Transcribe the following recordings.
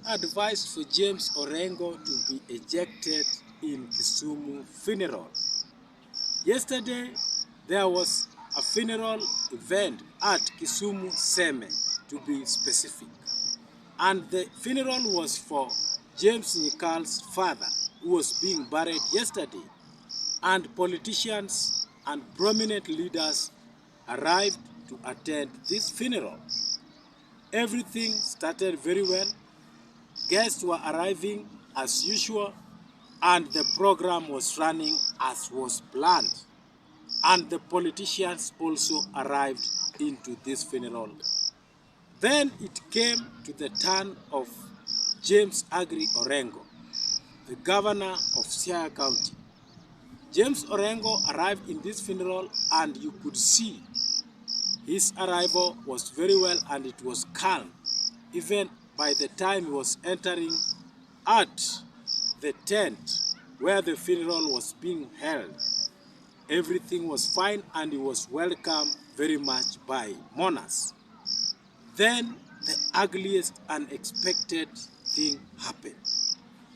advised for James Orengo to be ejected in Kisumu funeral. Yesterday, there was a funeral event at Kisumu Seme, to be specific. And the funeral was for James Nyikal's father, who was being buried yesterday. And politicians and prominent leaders arrived to attend this funeral. Everything started very well. Guests were arriving as usual, and the program was running as was planned. And the politicians also arrived into this funeral. Then it came to the turn of James Agri Orengo, the governor of Siaya County. James Orengo arrived in this funeral, and you could see his arrival was very well and it was calm. Even by the time he was entering at the tent where the funeral was being held, everything was fine and he was welcomed very much by mourners. Then the ugliest unexpected thing happened.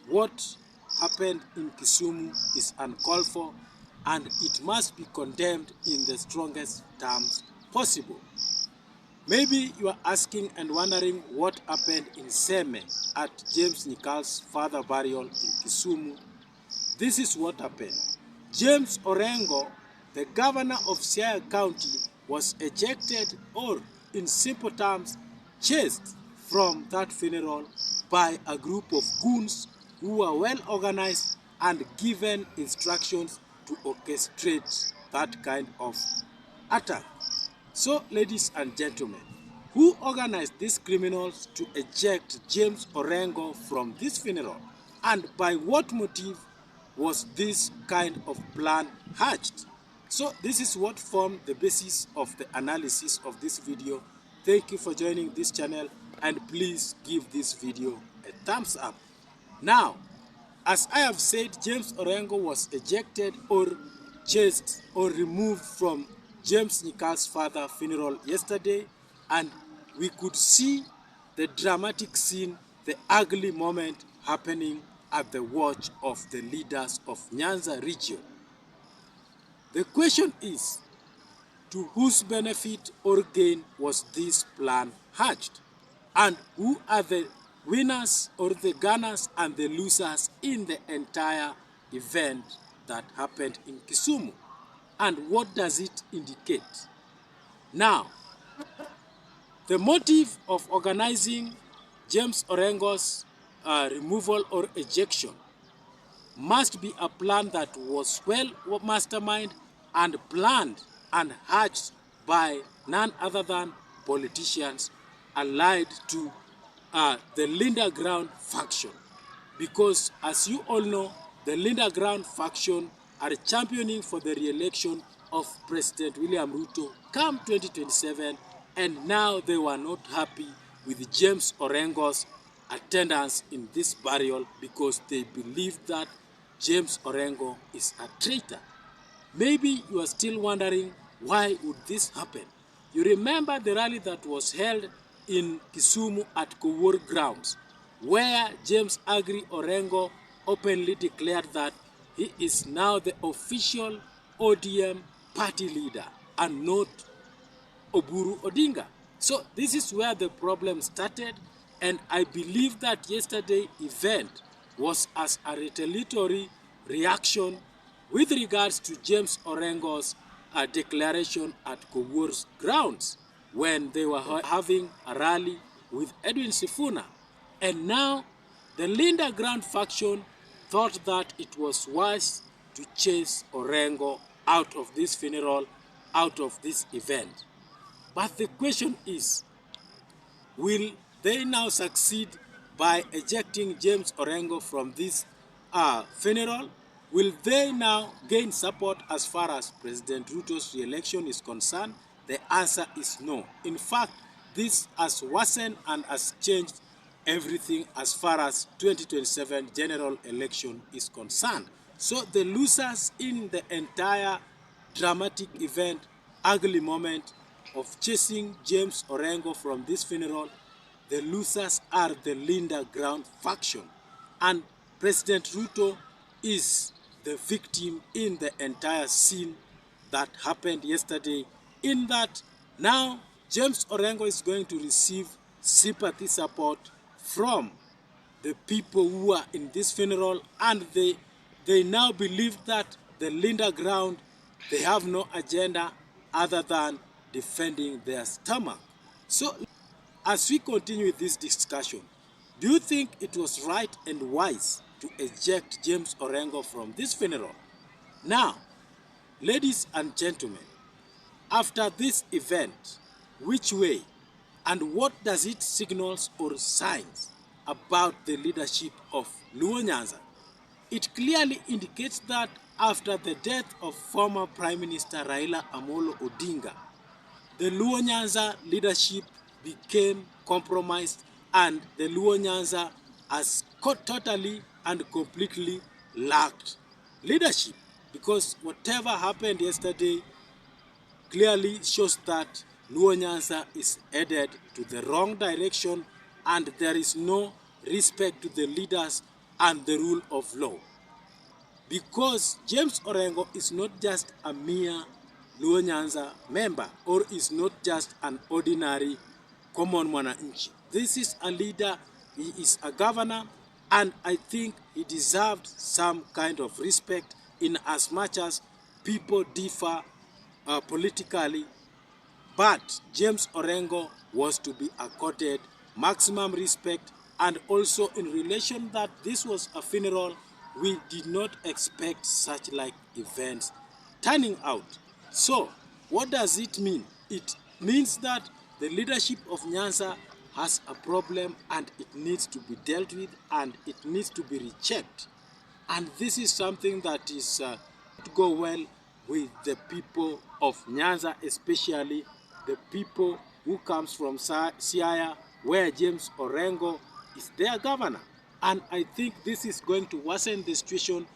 What happened in Kisumu is uncalled for, and it must be condemned in the strongest terms possible. Maybe you are asking and wondering what happened in Seme at James Nyikal's father burial in Kisumu. This is what happened. James Orengo, the governor of Siaya County, was ejected, or in simple terms, chased from that funeral by a group of goons who were well organized and given instructions to orchestrate that kind of attack. So, ladies and gentlemen, who organized these criminals to eject James Orengo from this funeral? And by what motive was this kind of plan hatched? So this is what formed the basis of the analysis of this video. Thank you for joining this channel, and please give this video a thumbs up. Now, as I have said, James Orengo was ejected or chased or removed from James Nyikal's father funeral yesterday, and we could see the dramatic scene, the ugly moment happening at the watch of the leaders of Nyanza region. The question is, to whose benefit or gain was this plan hatched? And who are the winners or the gainers and the losers in the entire event that happened in Kisumu? And what does it indicate? Now, the motive of organizing James Orengo's removal or ejection must be a plan that was well masterminded and planned and hatched by none other than politicians allied to the Linda Ground faction. Because as you all know, the Linda Ground faction are championing for the re-election of President William Ruto come 2027, and now they were not happy with James Orengo's attendance in this burial because they believe that James Orengo is a traitor. Maybe you are still wondering, why would this happen? You remember the rally that was held in Kisumu at Kowor grounds, where James Agri Orengo openly declared that he is now the official ODM party leader and not Oburu Odinga. So this is where the problem started, and I believe that yesterday's event was as a retaliatory reaction with regards to James Orengo's declaration at Kowor's grounds when they were having a rally with Edwin Sifuna. And now the Linda Ground faction thought that it was wise to chase Orengo out of this funeral, out of this event. But the question is, will they now succeed by ejecting James Orengo from this funeral? Will they now gain support as far as President Ruto's re-election is concerned? The answer is no. In fact, this has worsened and has changed everything as far as 2027 general election is concerned. So the losers in the entire dramatic event, ugly moment of chasing James Orengo from this funeral, the losers are the Linda Ground faction, and President Ruto is the victim in the entire scene that happened yesterday, in that now James Orengo is going to receive sympathy support from the people who are in this funeral, and they now believe that the Linda Ground, they have no agenda other than defending their stomach. So as we continue with this discussion, do you think it was right and wise to eject James Orengo from this funeral? Now, ladies and gentlemen, after this event, which way and what does it signals or signs about the leadership of Nyanza? It clearly indicates that after the death of former Prime Minister Raila Amolo Odinga, the Nyanza leadership became compromised, and the Nyanza has totally and completely lacked leadership, because whatever happened yesterday clearly shows that Nyanza is headed to the wrong direction, and there is no respect to the leaders and the rule of law. Because James Orengo is not just a mere Nyanza member, or is not just an ordinary common mwananchi. This is a leader, he is a governor, and I think he deserved some kind of respect, in as much as people differ politically. But James Orengo was to be accorded maximum respect, and also in relation that this was a funeral, we did not expect such like events turning out. So what does it mean? It means that the leadership of Nyanza has a problem, and it needs to be dealt with, and it needs to be rechecked. And this is something that is to go well with the people of Nyanza, especially the people who comes from Siaya, where James Orengo is their governor. And I think this is going to worsen the situation,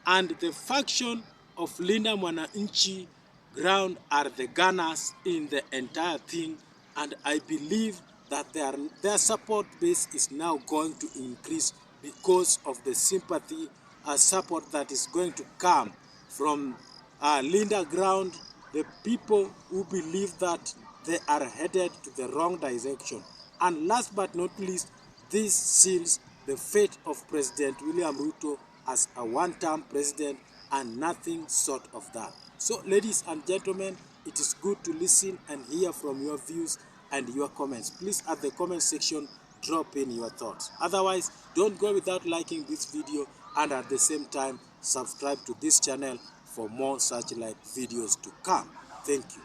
and the faction of Linda Mwananchi Ground are the gunners in the entire thing, and I believe that their support base is now going to increase because of the sympathy support that is going to come from Linda Ground, the people who believe that they are headed to the wrong direction. And last but not least, this seals the fate of President William Ruto as a one-term president, and nothing short of that. So ladies and gentlemen, it is good to listen and hear from your views and your comments. Please at the comment section drop in your thoughts. Otherwise, don't go without liking this video, and at the same time subscribe to this channel for more such like videos to come. Thank you.